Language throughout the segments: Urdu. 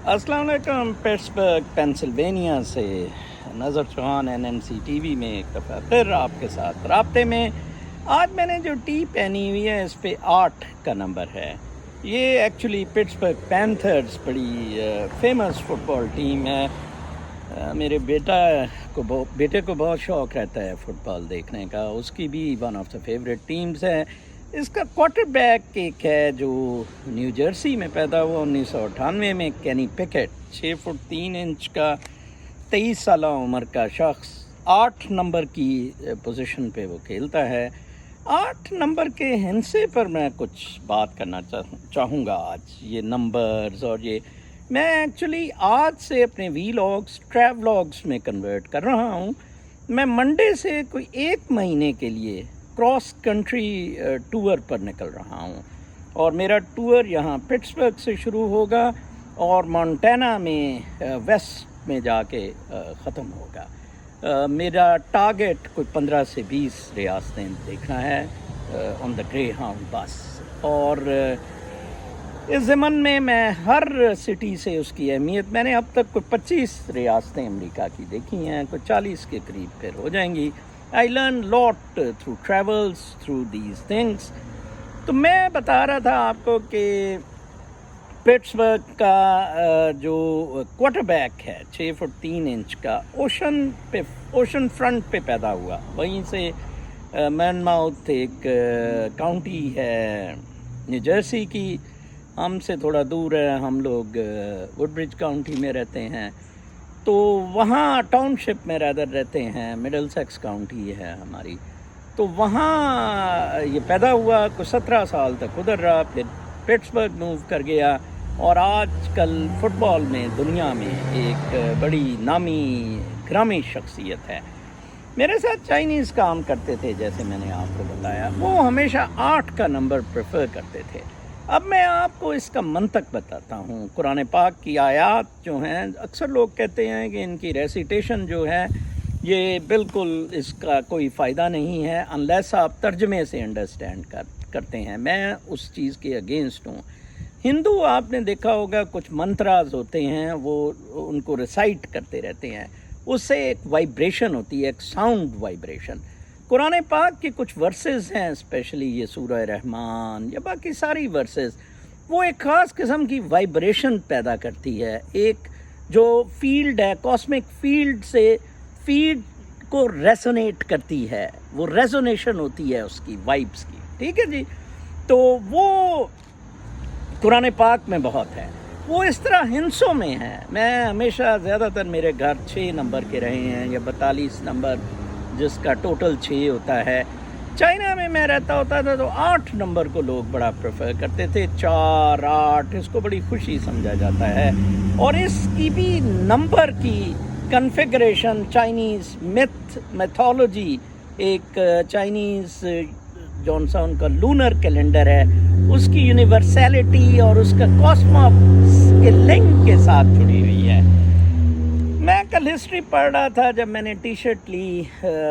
السلام علیکم. پٹسبرگ پینسلوینیا سے نظر چوہان NNC-TV میں ایک دفعہ پھر آپ کے ساتھ رابطے میں. آج میں نے جو ٹی پہنی ہوئی ہے اس پہ 8 کا نمبر ہے. یہ ایکچولی پٹسبرگ پینتھرز بڑی فیمس فٹ بال ٹیم ہے. میرے بیٹے کو بہت شوق رہتا ہے فٹ بال دیکھنے کا. اس کی بھی one of the favourite teams ہے. اس کا کوارٹر بیک ایک ہے جو نیو جرسی میں پیدا ہوا 1998 میں، کینی 6 فٹ 3 انچ کا 23 سالہ عمر کا شخص. 8 نمبر کی پوزیشن پہ وہ کھیلتا ہے. 8 نمبر کے ہندسے پر میں کچھ بات کرنا چاہوں گا آج. یہ نمبرز اور یہ میں ایکچولی آج سے اپنے ویلاگز ٹریولاگز میں کنورٹ کر رہا ہوں. میں منڈے سے کوئی 1 مہینے کے لیے کراس کنٹری ٹور پر نکل رہا ہوں، اور میرا ٹور یہاں پٹسبرگ سے شروع ہوگا اور مونٹینا میں ویسٹ میں جا کے ختم ہوگا. میرا ٹارگٹ کوئی 15 سے 20 ریاستیں دیکھنا ہے آن دا گرے ہاؤنڈ بس. اور اس ضمن میں ہر سٹی سے اس کی اہمیت، میں نے اب تک کوئی 25 ریاستیں امریکہ کی دیکھی ہیں، کوئی 40 کے قریب پھر ہو جائیں گی. I learn lot through travels, through these things. تو میں بتا رہا تھا آپ کو کہ پٹسبرگ کا جو کوارٹر بیک ہے 6 فٹ 3 انچ کا، اوشن فرنٹ پہ پیدا ہوا. وہیں سے مین ماؤتھ ایک کاؤنٹی ہے نیو جرسی کی، ہم سے تھوڑا دور ہے. ہم لوگ وڈ برج کاؤنٹی میں رہتے ہیں، تو وہاں ٹاؤن شپ میں رہتے ہیں. مڈل سیکس کاؤنٹی ہے ہماری. تو وہاں یہ پیدا ہوا، کوئی 17 سال تک ادھر رہا، پھر پٹسبرگ موو کر گیا، اور آج کل فٹ بال میں دنیا میں ایک بڑی نامی گرامی شخصیت ہے. میرے ساتھ چائنیز کام کرتے تھے، جیسے میں نے آپ کو بتایا. وہ ہمیشہ 8 کا نمبر پریفر کرتے تھے. اب میں آپ کو اس کا منطق بتاتا ہوں. قرآن پاک کی آیات جو ہیں، اکثر لوگ کہتے ہیں کہ ان کی ریسیٹیشن جو ہے یہ بالکل اس کا کوئی فائدہ نہیں ہے انلیس آپ ترجمے سے انڈرسٹینڈ کرتے ہیں. میں اس چیز کے اگینسٹ ہوں. ہندو آپ نے دیکھا ہوگا کچھ منتراز ہوتے ہیں، وہ ان کو ریسائٹ کرتے رہتے ہیں. اس سے ایک وائبریشن ہوتی ہے، ایک ساؤنڈ وائبریشن. قرآن پاک کے کچھ ورسز ہیں، اسپیشلی یہ سورہ رحمان یا باقی ساری ورسز، وہ ایک خاص قسم کی وائبریشن پیدا کرتی ہے. ایک جو فیلڈ ہے، کاسمک فیلڈ سے فیلڈ کو ریزونیٹ کرتی ہے، وہ ریزونیشن ہوتی ہے اس کی وائبس کی. ٹھیک ہے جی. تو وہ قرآن پاک میں بہت ہے. وہ اس طرح ہندسوں میں ہے. میں ہمیشہ زیادہ تر میرے گھر 6 نمبر کے رہے ہیں، یا 42 نمبر جس کا ٹوٹل 6 ہوتا ہے. چائنا میں رہتا ہوتا تھا تو 8 نمبر کو لوگ بڑا پریفر کرتے تھے. 4 8 اس کو بڑی خوشی سمجھا جاتا ہے. اور اس کی بھی نمبر کی کنفیگریشن چائنیز میتھولوجی، ایک چائنیز جون سا ان کا لونر کیلنڈر ہے، اس کی یونیورسیلٹی اور اس کا کاسموس کے لنک کے ساتھ جڑی ہوئی ہے. میں کل ہسٹری پڑھ رہا تھا جب میں نے ٹی شرٹ لی.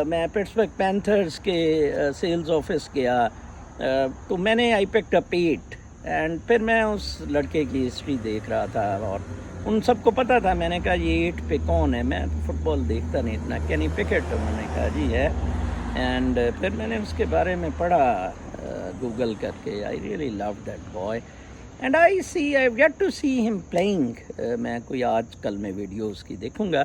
میں پٹسبرگ پینتھرز کے سیلز آفس گیا، تو میں نے آئی پکڈ اپ 8 اینڈ پھر میں اس لڑکے کی ہسٹری دیکھ رہا تھا، اور ان سب کو پتہ تھا. میں نے کہا یہ 8 پہ کون ہے؟ میں فٹ بال دیکھتا نہیں اتنا. کینی انہوں نے کہا جی ہے. اینڈ پھر میں نے اس کے بارے میں پڑھا گوگل کر کے. I really love that boy and I have yet to see him playing. میں کوئی آج کل میں ویڈیوز کی دیکھوں گا،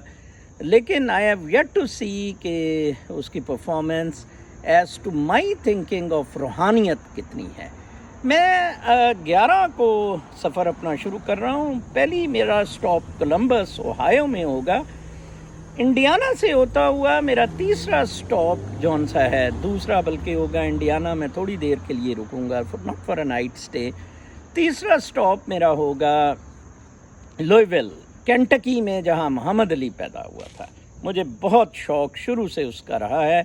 لیکن I have yet to see کہ اس کی performance as to my thinking of روحانیت کتنی ہے. میں 11 کو سفر اپنا شروع کر رہا ہوں. پہلی میرا اسٹاپ کولمبس اوہایو میں ہوگا. انڈیانا سے ہوتا ہوا میرا تیسرا اسٹاپ جون سا ہے، دوسرا بلکہ ہوگا انڈیانا میں تھوڑی دیر کے لیے رکوں گا، not for a night stay. تیسرا اسٹاپ میرا ہوگا لوئیول کینٹکی میں، جہاں محمد علی پیدا ہوا تھا. مجھے بہت شوق شروع سے اس کا رہا ہے.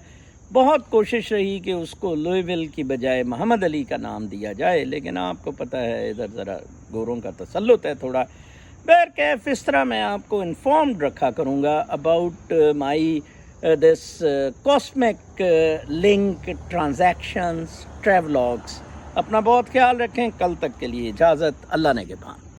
بہت کوشش رہی کہ اس کو لوئیول کی بجائے محمد علی کا نام دیا جائے، لیکن آپ کو پتہ ہے ادھر ذرا گوروں کا تسلط ہے تھوڑا. بہرکیف اس طرح میں آپ کو انفارمڈ رکھا کروں گا about my this cosmic link transactions travelogues. اپنا بہت خیال رکھیں. کل تک کے لیے اجازت. اللہ نگہبان.